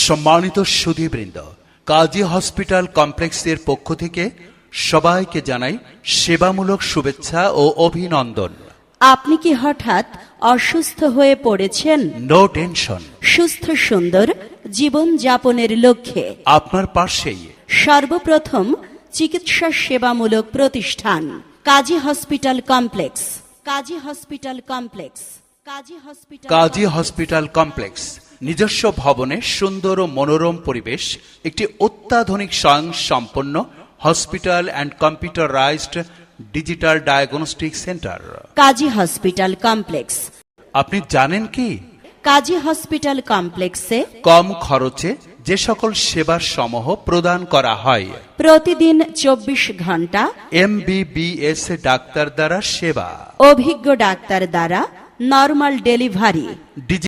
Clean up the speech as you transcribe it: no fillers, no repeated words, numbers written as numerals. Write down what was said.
সম্মানিত সুধীবৃন্দ, কাজী হসপিটাল কমপ্লেক্সের পক্ষ থেকে সবাইকে জানাই সেবামূলক শুভেচ্ছা ও অভিনন্দন। আপনি কি হঠাৎ অসুস্থ হয়ে পড়েছেন? No tension. সুস্থ সুন্দর জীবন যাপনের লক্ষ্যে আপনার পাশেই সর্বপ্রথম চিকিৎসা সেবামূলক প্রতিষ্ঠান Kazi hospital complex. Kazi hospital complex. Kazi hospital complex নিজস্ব ভবনে সুন্দর ও মনোরম পরিবেশ, একটি অত্যাধুনিক স্বয়ংসম্পন্ন hospital and computerized digital diagnostic centre. Kazi hospital complex. আপনি জানেন কি কাজী হসপিটাল কমপ্লেক্সে কম খরচে যে সকল সেবার সমূহ প্রদান করা হয়? প্রতিদিন 24 ঘন্টা MBBS ডাক্তার দ্বারা সেবা, অভিজ্ঞ ডাক্তার দ্বারা নরমাল ডেলিভারি,